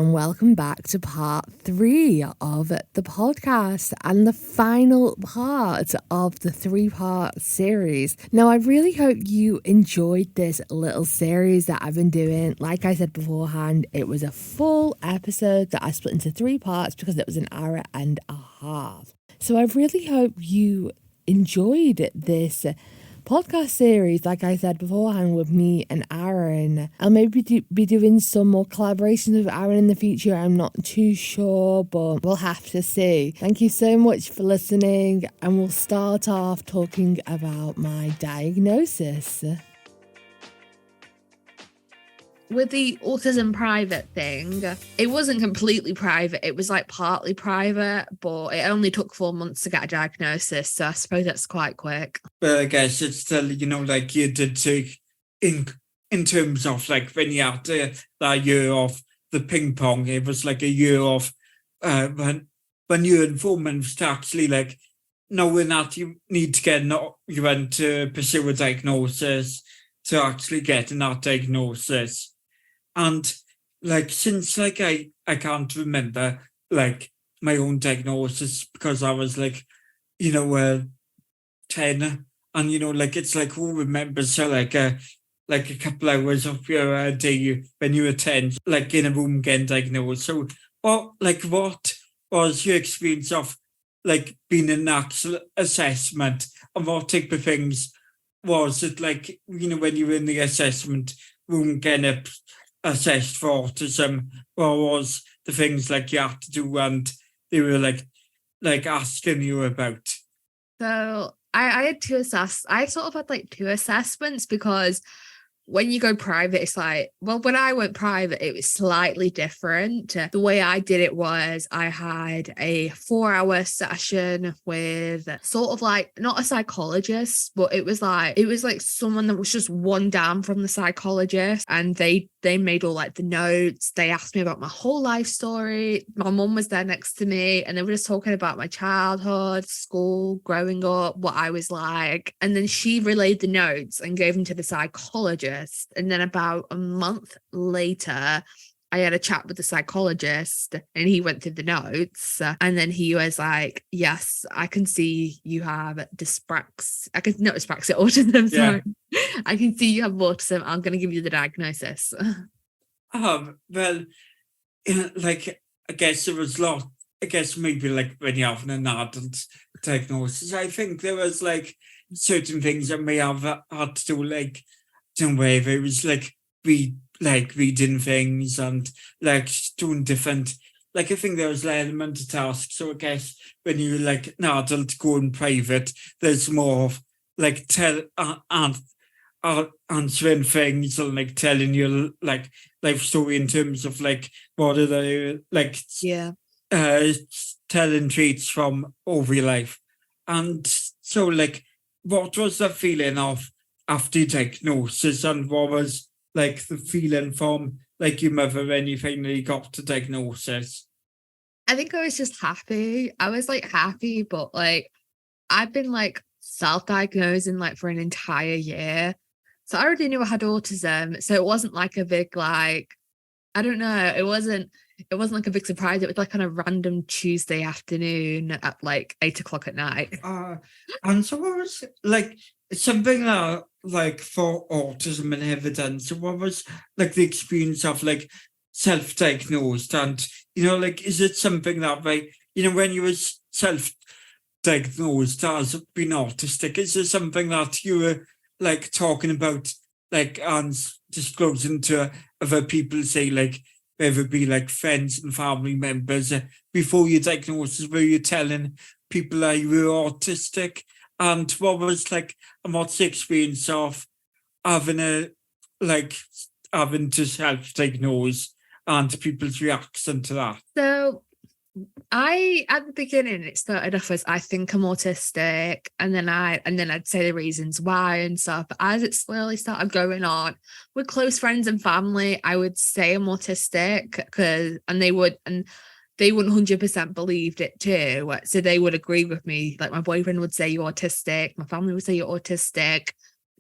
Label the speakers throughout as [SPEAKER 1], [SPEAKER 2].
[SPEAKER 1] and welcome back to part 3 of the podcast and the final part of the 3-part series. Now, I really hope you enjoyed this little series that I've been doing. Like I said beforehand, it was a full episode that I split into 3 parts because it was an hour and a half. So I really hope you enjoyed this podcast series, like I said beforehand, with me and Aaron. I'll maybe be doing some more collaborations with Aaron in the future. I'm not too sure, but we'll have to see. Thank you so much for listening, and we'll start off talking about my diagnosis. With the autism private thing, it wasn't completely private. It was like partly private, but it only took 4 months to get a diagnosis. So I suppose that's quite quick.
[SPEAKER 2] But I guess it's still, like you did say, in terms of like when you had that year of the ping pong, it was like a year of when you're in 4 months to actually like knowing that you need to you went to pursue a diagnosis to actually getting that diagnosis. And like since like I can't remember like my own diagnosis because I was like 10, and like it's like who remembers like a couple hours of your day when you were 10 like in a room getting diagnosed. So what was your experience of like being in an actual assessment, and what type of things was it like when you were in the assessment room getting assessed for autism? What was the things like you had to do and they were like asking you about?
[SPEAKER 1] So I had I sort of had like 2 assessments, because when you go private, it's like, well, when I went private, it was slightly different. The way I did it was I had a 4-hour session with sort of like, not a psychologist, but it was like someone that was just one down from the psychologist, and they made all like the notes. They asked me about my whole life story. My mum was there next to me, and they were just talking about my childhood, school, growing up, what I was like. And then she relayed the notes and gave them to the psychologist. And then about a month later, I had a chat with the psychologist, and he went through the notes, and then he was like, yes, I can see you have dyspraxia. Autism. Sorry. Yeah. I can see you have autism. I'm going to give you the diagnosis.
[SPEAKER 2] Well, like, I guess there was maybe like when you're having an adult diagnosis, I think there was like certain things that may have had to do like, whether it was like reading things and like doing different, like I think there was an element of task. So I guess when you like an adult going private, there's more of like answering things and like telling you like life story in terms of like what are they like telling traits from over your life. And so like what was the feeling of after diagnosis, and what was like the feeling from like your mother when you finally got the diagnosis?
[SPEAKER 1] I think I was just happy. I was like happy, but like I've been like self-diagnosing like for an entire year. So I already knew I had autism. So it wasn't like a big like, I don't know. It wasn't like a big surprise. It was like on a random Tuesday afternoon at like 8:00 at night.
[SPEAKER 2] And so what was like something that like for autism and evidence, what was like the experience of like self-diagnosed, and like is it something that like when you were self-diagnosed as being autistic, is there something that you were like talking about like and disclosing to other people, say like whether it be like friends and family members, before your diagnosis, were you telling people that you were autistic? And what was like, and what's the experience of having to self-diagnose and people's reaction to that?
[SPEAKER 1] So at the beginning, it started off as I think I'm autistic, and then I'd say the reasons why and stuff. But as it slowly started going on with close friends and family, I would say I'm autistic and they wouldn't 100% believed it too. So they would agree with me. Like my boyfriend would say you're autistic, my family would say you're autistic.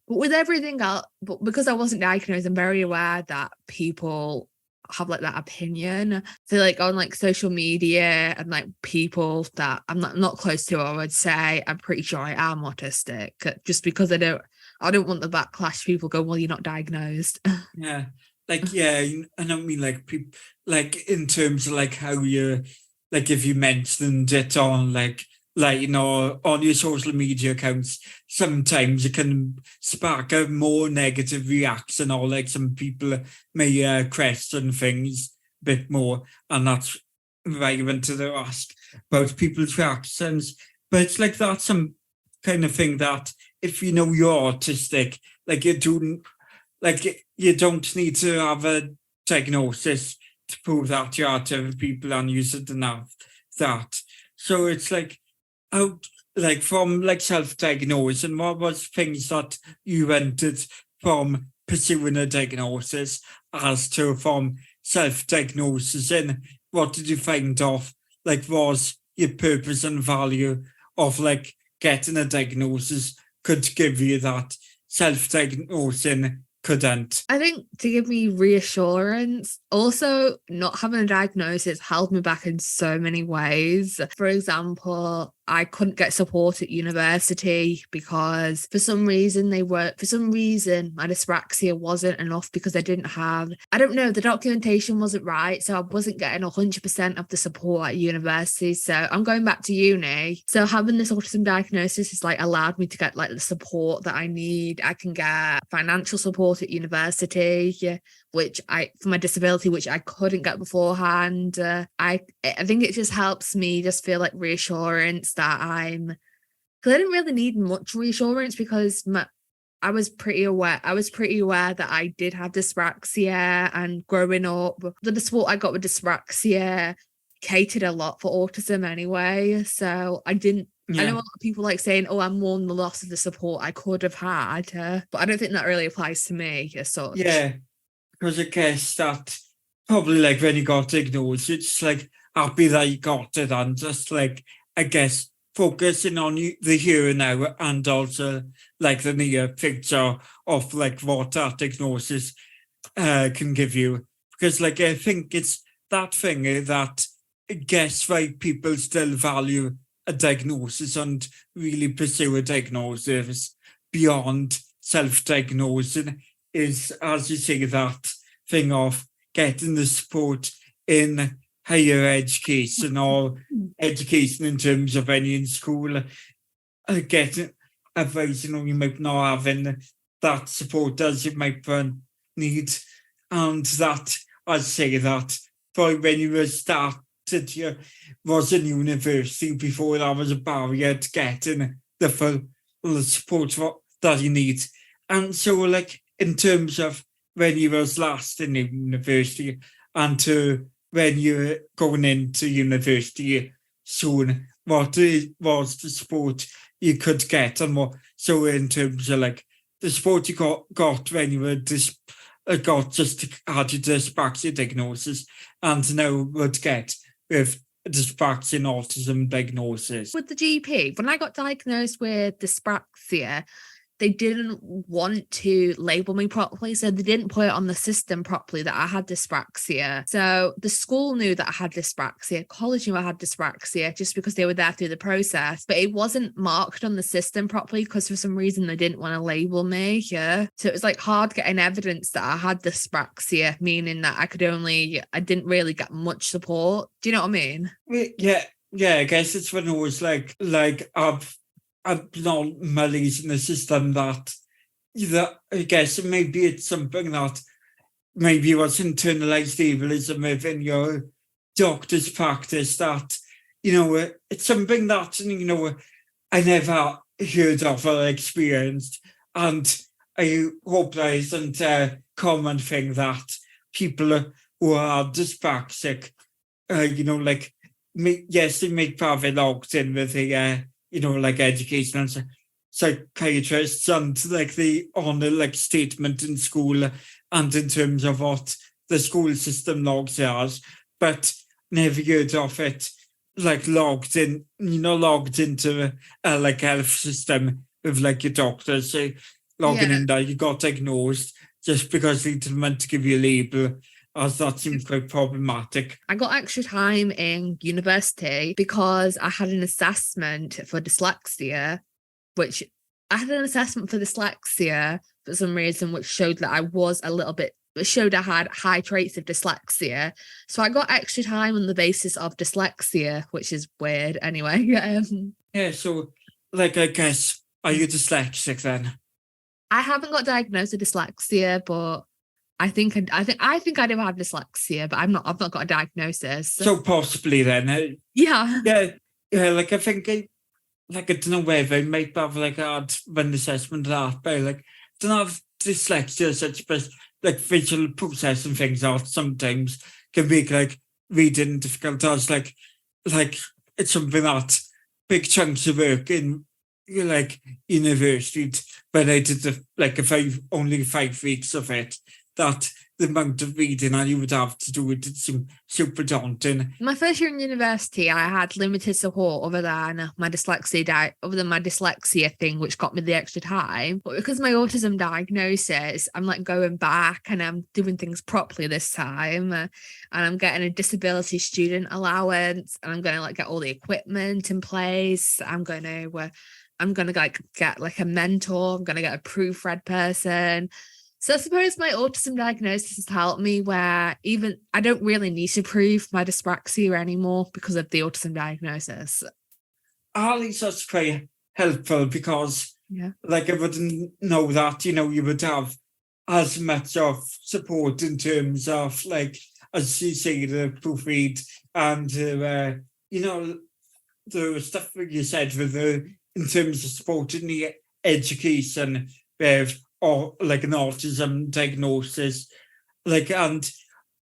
[SPEAKER 1] But with everything else, but because I wasn't diagnosed, I'm very aware that people have like that opinion. So like on like social media and like people that I'm not close to, I would say I'm pretty sure I am autistic, just because I don't want the backlash. People go, well, you're not diagnosed.
[SPEAKER 2] Yeah. Like, yeah, I don't mean like people, like in terms of like how you, like if you mentioned it on like, on your social media accounts, sometimes it can spark a more negative reaction, or like some people may question things a bit more, and that's relevant to the ask about people's reactions. But it's like that's some kind of thing that if you know you're autistic, like you don't need to have a diagnosis to prove that you are to other people, and you shouldn't have that. So it's like out like from like self-diagnosis, and what was things that you entered from pursuing a diagnosis as to from self-diagnosis, and what did you find of like was your purpose and value of like getting a diagnosis could give you that self-diagnosing couldn't?
[SPEAKER 1] I think to give me reassurance. Also, not having a diagnosis held me back in so many ways. For example, I couldn't get support at university because for some reason my dyspraxia wasn't enough, because I didn't have, I don't know, the documentation wasn't right. So I wasn't getting 100% of the support at university. So I'm going back to uni. So having this autism diagnosis has like allowed me to get like the support that I need. I can get financial support at university, which for my disability, which I couldn't get beforehand. I think it just helps me just feel like reassurance that because I didn't really need much reassurance, because I was pretty aware that I did have dyspraxia, and growing up, the support I got with dyspraxia catered a lot for autism anyway. So I know a lot of people like saying, oh, I'm mourning the loss of the support I could have had, but I don't think that really applies to me as such.
[SPEAKER 2] Yeah, because I guess that probably like when you got diagnosed, it's like happy that you got it, and just like, I guess, focusing on the here and now, and also like the near picture of like what that diagnosis can give you. Because like I think it's that thing that I guess why people still value a diagnosis and really pursue a diagnosis beyond self-diagnosing is, as you say, that thing of getting the support in higher education, or education in terms of any in school, getting advice, you might not having that support as you might need. And that, I'd say that for when you were started, you was in university before, that was a barrier to getting the full support that you need. And so like in terms of when you was last in university and to when you're going into university soon, what was the support you could get, and what, so in terms of like the support you got when you were got just had your dyspraxia diagnosis, and now would get with dyspraxia and autism diagnosis?
[SPEAKER 1] With the GP, when I got diagnosed with dyspraxia, they didn't want to label me properly. So they didn't put it on the system properly that I had dyspraxia. So the school knew that I had dyspraxia. College knew I had dyspraxia just because they were there through the process. But it wasn't marked on the system properly because for some reason they didn't want to label me. Yeah. So it was like hard getting evidence that I had dyspraxia, meaning that I didn't really get much support. Do you know what I mean?
[SPEAKER 2] Yeah. I guess it's when it was like abnormalities in the system that I guess maybe it's something that maybe was internalized ableism within your doctor's practice, that it's something that I never heard of or experienced, and I hope that isn't a common thing that people who are dyspraxic yes, they may probably logged in with the like education and psychiatrists, and like the honor like statement in school and in terms of what the school system logs as, but never heard of it like logged into a like health system with like your doctor say logging in that you got diagnosed just because they didn't want to give you a label as that seems quite problematic.
[SPEAKER 1] I got extra time in university because I had an assessment for dyslexia, which I had an assessment for dyslexia for some reason, which showed that I was a little bit, it showed I had high traits of dyslexia. So I got extra time on the basis of dyslexia, which is weird anyway.
[SPEAKER 2] Yeah, so like I guess, are you dyslexic then?
[SPEAKER 1] I haven't got diagnosed with dyslexia, but I think I do have dyslexia, but I've not got a diagnosis.
[SPEAKER 2] So possibly then.
[SPEAKER 1] Yeah.
[SPEAKER 2] Yeah, like I think I don't know whether I might have like had an assessment of that, but like don't have dyslexia such, but like visual processing things out sometimes can make like reading difficult as like it's something that big chunks of work in like university when I did only 5 weeks of it, that the amount of reading that you would have to do it seemed super daunting.
[SPEAKER 1] My first year in university, I had limited support other than my dyslexia thing, which got me the extra time. But because my autism diagnosis, I'm like going back and I'm doing things properly this time, and I'm getting a disability student allowance, and I'm going to like get all the equipment in place. I'm going to like get like a mentor. I'm going to get a proofread person. So I suppose my autism diagnosis has helped me where even I don't really need to prove my dyspraxia anymore because of the autism diagnosis.
[SPEAKER 2] At least that's quite helpful because like I wouldn't know that, you would have as much of support in terms of like, as you say, the proofread and, the stuff that you said with in terms of support in the education with or like an autism diagnosis, like, and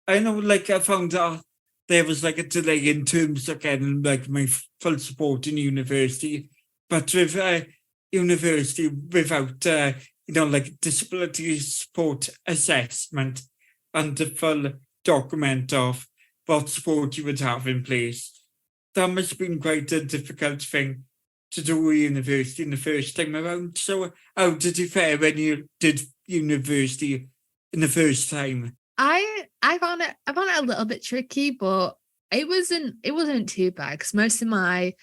[SPEAKER 2] I know like I found that there was like a delay in terms of getting like my full support in university, but with university without like disability support assessment and the full document of what support you would have in place, that must have been quite a difficult thing to do university in the first time around. So how did you fare when you did university in the first time?
[SPEAKER 1] I found it a little bit tricky, but it wasn't too bad because most of my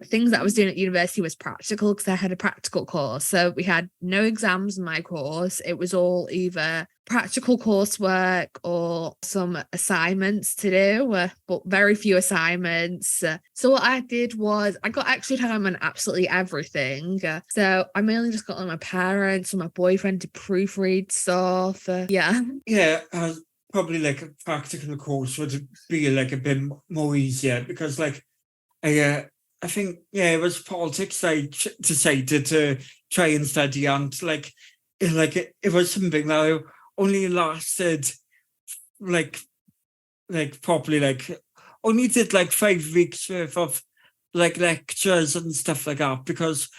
[SPEAKER 1] things that I was doing at university was practical because I had a practical course. So we had no exams in my course. It was all either practical coursework or some assignments to do, but very few assignments. So what I did was I got extra time on absolutely everything. So I mainly just got on my parents and my boyfriend to proofread stuff.
[SPEAKER 2] Yeah, probably like a practical course would be like a bit more easier because like I think, it was politics I decided to try and study, and it was something that only lasted like probably like only did like 5 weeks worth of like lectures and stuff like that, because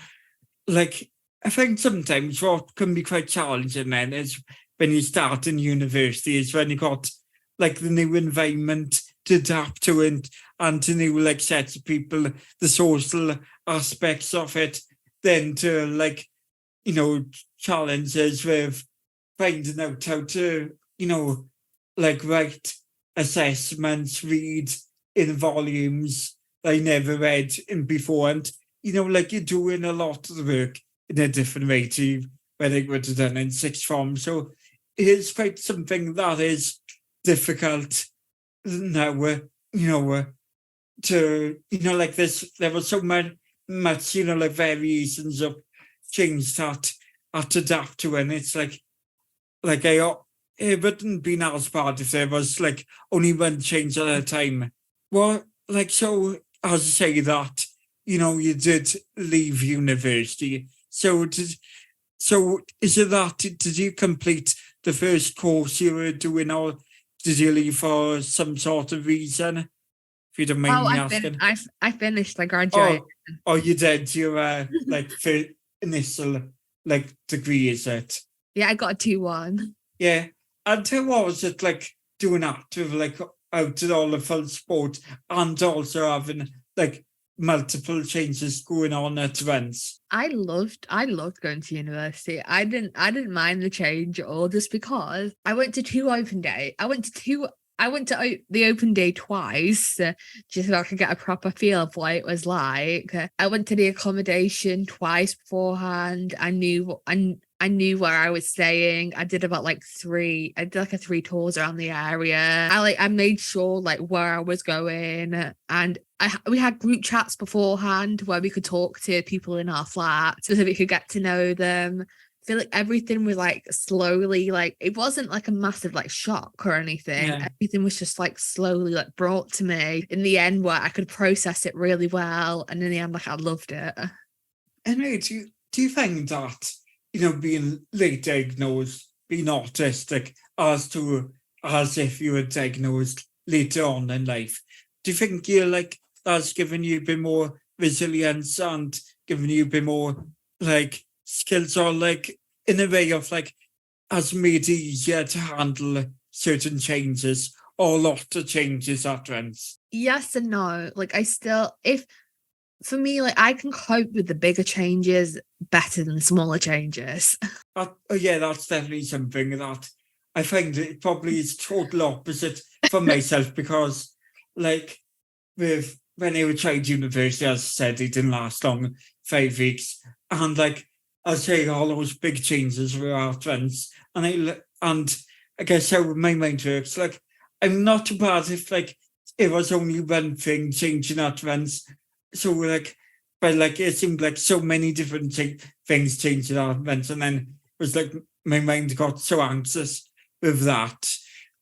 [SPEAKER 2] like I think sometimes what can be quite challenging then is when you start in university is when you got like the new environment to adapt to it and to new like sets of people, the social aspects of it, then to like, challenges with finding out how to, like write assessments, read in volumes I never read in before. And, like you're doing a lot of the work in a different way to when I would have done in sixth form. So it is quite something that is difficult now, to, like this, there was so much, like variations of things that I had to adapt to. And it's like it wouldn't be as bad if there was like only one change at a time. Well, like, so as I say that, you did leave university. So is it that, did you complete the first course you were doing, or did you leave for some sort of reason? If you don't mind me asking.
[SPEAKER 1] I finished. I graduated.
[SPEAKER 2] Oh, you did. You like for initial like degree, is it?
[SPEAKER 1] Yeah, I got a 2-1.
[SPEAKER 2] Yeah, and what was it like doing that with like out to all the full sport and also having like multiple changes going on at once?
[SPEAKER 1] I loved going to university. I didn't mind the change at all, just because I went to two open day. The open day twice, just so I could get a proper feel of what it was like. I went to the accommodation twice beforehand. I knew where I was staying. I did like a 3 tours around the area. I made sure like where I was going, and we had group chats beforehand where we could talk to people in our flat so that we could get to know them. I feel like everything was like slowly, like it wasn't like a massive like shock or anything.
[SPEAKER 2] Yeah.
[SPEAKER 1] Everything was just like slowly like brought to me in the end, where I could process it really well, and in the end, like I loved it.
[SPEAKER 2] Anyway, do you find that, being late diagnosed, being autistic, as if you were diagnosed later on in life, do you think that's given you a bit more resilience and given you a bit more like skills, or like in a way of like has made it easier to handle certain changes or a lot of changes at once?
[SPEAKER 1] Yes and no. Like for me, like I can cope with the bigger changes better than the smaller changes.
[SPEAKER 2] Yeah, that's definitely something that I find it probably is total opposite for myself, because like when I tried university, as I said, it didn't last long, 5 weeks, and like I say, all those big changes were at once, and I guess how my mind works, like I'm not too bad if like it was only one thing changing at once. So like, but like it seemed like so many different things changing at once, and then it was like my mind got so anxious with that,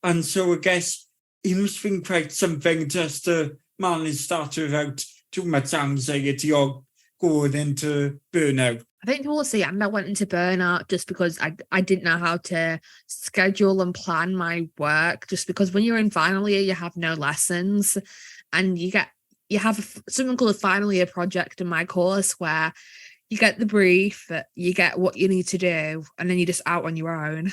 [SPEAKER 2] and so I guess it must have been quite something just to manage that without too much anxiety or going into burnout.
[SPEAKER 1] I think towards the end, I went into burnout just because I didn't know how to schedule and plan my work. Just because when you're in final year, you have no lessons, and you have something called a final year project in my course, where you get the brief, you get what you need to do, and then you're just out on your own.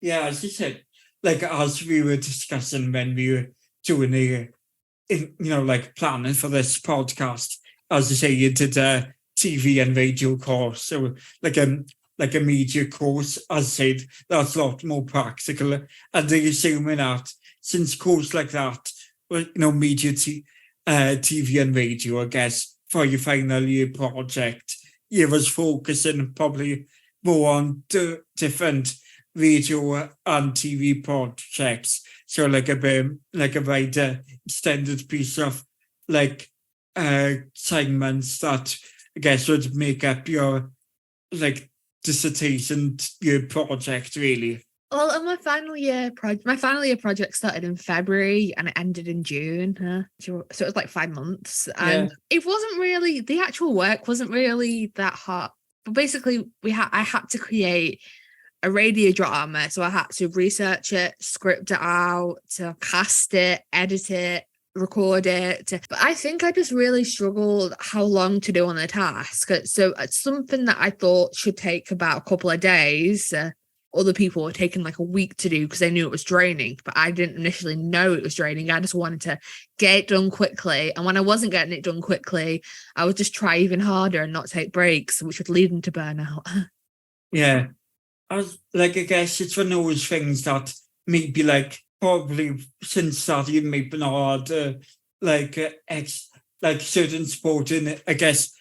[SPEAKER 2] Yeah, as you said, like as we were discussing when we were doing like planning for this podcast, as you say, you did a TV and radio course, so like a media course. As I said, that's a lot more practical, and they assuming that since course like that, well, media, TV and radio, I guess for your final year project, you was focusing probably more on different radio and TV projects. So like a wider extended piece of like segments that I guess would make up your like dissertation, your project, really.
[SPEAKER 1] Well, and my final year project started in February and it ended in June. So it was like 5 months, and it wasn't really, the actual work wasn't really that hard. But basically, I had to create a radio drama, so I had to research it, script it out, to cast it, edit it, record it. But I think I just really struggled how long to do on the task. So it's something that I thought should take about a couple of days. Other people were taking like a week to do because they knew it was draining, but I didn't initially know it was draining. I just wanted to get it done quickly. And when I wasn't getting it done quickly, I would just try even harder and not take breaks, which would lead into burnout.
[SPEAKER 2] Yeah. I guess it's one of those things that maybe like probably since that you maybe not like certain sport in it, I guess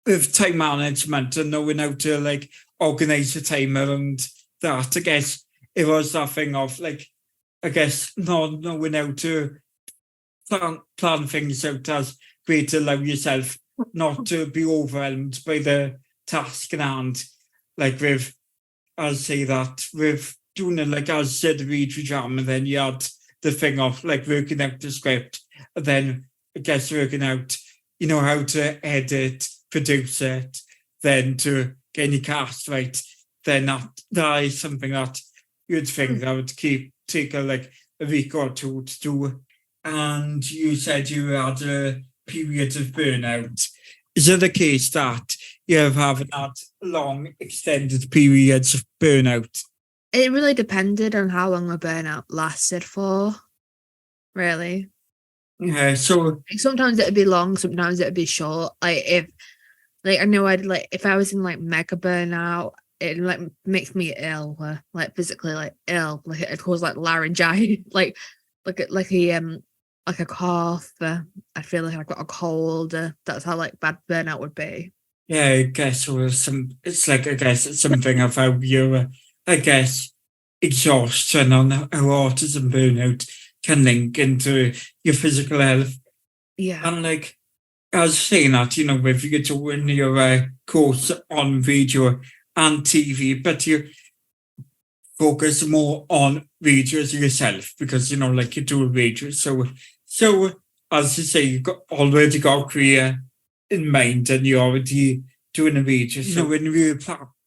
[SPEAKER 2] with time management and knowing how to like organize the time around that. I guess it was that thing of like, I guess not knowing how to plan things out as way to allow yourself not to be overwhelmed by the task in hand. Like I'll say that with doing it, like as I said, the read jam, and then you had the thing of like working out the script, and then I guess working out, how to edit, produce it, then to get any cast right. Then that is something that you'd think that would take a week or two to do. And you said you had a period of burnout. Is it the case that you haven't had long, extended periods of burnout?
[SPEAKER 1] It really depended on how long the burnout lasted for, really.
[SPEAKER 2] Yeah, so
[SPEAKER 1] Like, sometimes it'd be long, sometimes it'd be short. I know if I was in like mega burnout, it like makes me ill, like physically like ill, like it cause like laryngitis, like a cough. I feel like I've got a cold. That's how like bad burnout would be.
[SPEAKER 2] yeah, I guess it's like, I guess it's something of how you, I guess, exhaustion on how autism burnout can link into your physical health.
[SPEAKER 1] Yeah.
[SPEAKER 2] And like, I was saying that, if you get to win your course on video and TV, but you focus more on videos yourself because, like you do a video. So as you say, already got a career in mind and you're already doing a video. So when we were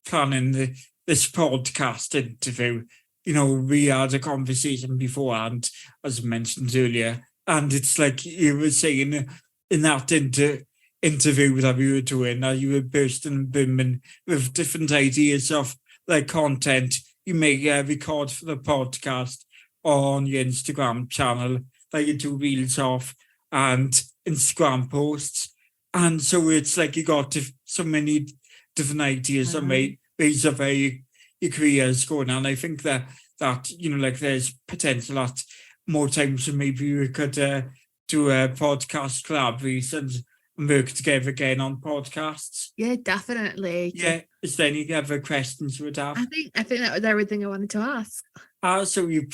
[SPEAKER 2] planning this podcast interview, we had a conversation beforehand, as mentioned earlier, and it's like you were saying in that interview that we were doing, that you were bursting and booming with different ideas of like content you may record for the podcast on your Instagram channel that you do reels of and Instagram posts. And so it's like you got so many different ideas and ways of your careers going. And I think that like there's potential that more times maybe we could do a podcast collaboration and work together again on podcasts.
[SPEAKER 1] Yeah, definitely.
[SPEAKER 2] Yeah. Is there any other questions you would have?
[SPEAKER 1] I think that was everything I wanted to ask.
[SPEAKER 2] So you,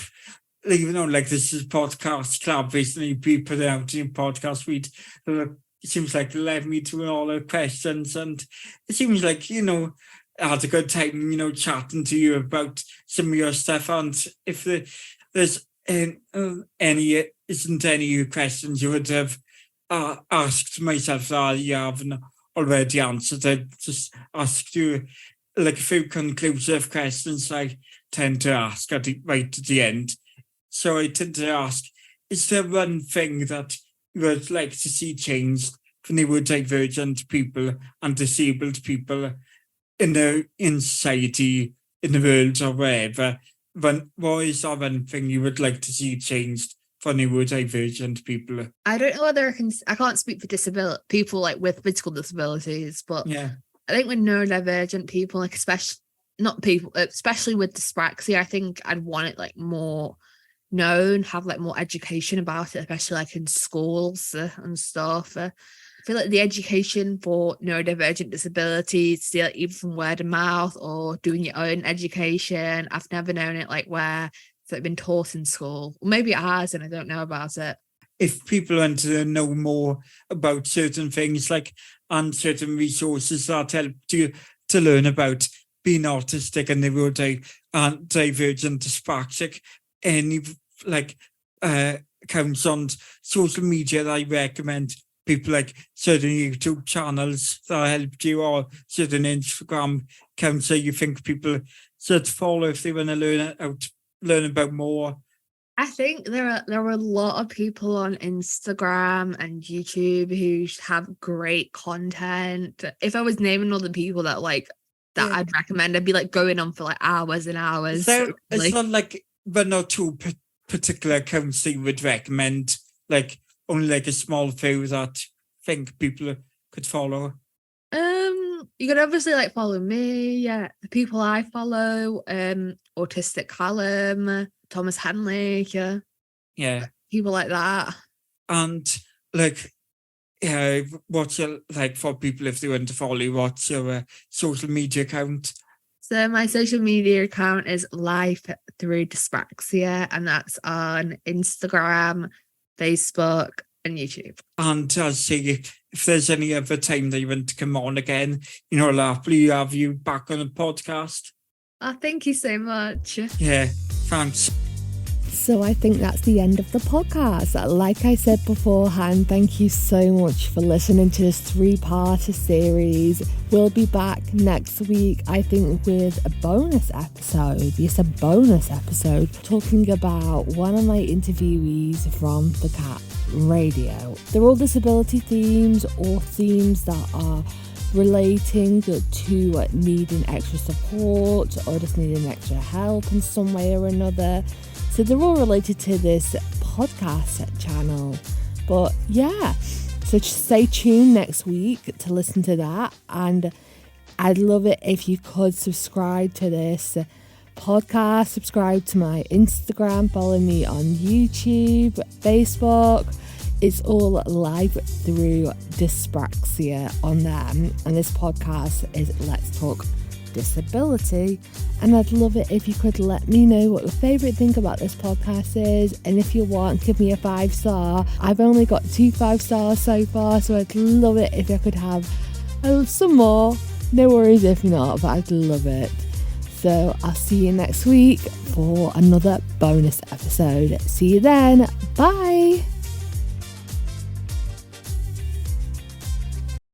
[SPEAKER 2] even though like this is podcast collaboration, you put it out in your podcast feed. It seems like it led me to all the questions, and it seems like I had a good time, chatting to you about some of your stuff. And if there's any questions you would have asked myself that you haven't already answered, I just asked you like a few conclusive questions I tend to ask right at the end. So I tend to ask, is there one thing that you would like to see changed for neurodivergent people and disabled people in society, in the world, or wherever? What is that one thing you would like to see changed for neurodivergent people?
[SPEAKER 1] I don't know whether I can't speak for people like with physical disabilities, but
[SPEAKER 2] yeah,
[SPEAKER 1] I think with neurodivergent people, like especially with dyspraxia, I think I'd want it like more known, have like more education about it, especially like in schools and stuff. I feel like the education for neurodivergent disabilities, like either from word of mouth or doing your own education. I've never known it like where it's like been taught in school. Or maybe it has and I don't know about it.
[SPEAKER 2] If people want to know more about certain things and certain resources that help you to learn about being autistic and neurodivergent dyspraxic, any accounts on social media that I recommend people like certain YouTube channels that helped you or certain Instagram accounts that you think people should follow if they want to learn about more?
[SPEAKER 1] I think there are a lot of people on Instagram and YouTube who have great content. If I was naming all the people that I'd recommend, I'd be like going on for like hours and hours.
[SPEAKER 2] It's not like one or two particular accounts that you would recommend, like only like a small few that think people could follow?
[SPEAKER 1] You could obviously like follow me, yeah. The people I follow, Autistic Collab, Thomas Henley,
[SPEAKER 2] yeah,
[SPEAKER 1] people like that.
[SPEAKER 2] And what's your for people if they want to follow you? What's your social media account?
[SPEAKER 1] So my social media account is Life Through Dyspraxia, and that's on Instagram, Facebook, and YouTube.
[SPEAKER 2] And I'll say if there's any other time that you want to come on again, I'll happily have you back on the podcast.
[SPEAKER 1] Oh, thank you so much.
[SPEAKER 2] Yeah, thanks.
[SPEAKER 3] So I think that's the end of the podcast. Like I said beforehand, thank you so much for listening to this 3-parter series. We'll be back next week, I think, with a bonus episode. Yes, a bonus episode talking about one of my interviewees from the Cat Radio. They're all disability themes or themes that are relating to needing extra support or just needing extra help in some way or another. So they're all related to this podcast channel. But yeah, so stay tuned next week to listen to that. And I'd love it if you could subscribe to this podcast, subscribe to my Instagram, follow me on YouTube, Facebook. It's all live through Dyspraxia on there. And this podcast is Let's Talk Disability. And I'd love it if you could let me know what your favourite thing about this podcast is. And if you want, give me a 5-star. I've only got 2 5-stars so far, so I'd love it if I could have some more. No worries if not, but I'd love it. So I'll see you next week for another bonus episode. See you then. Bye.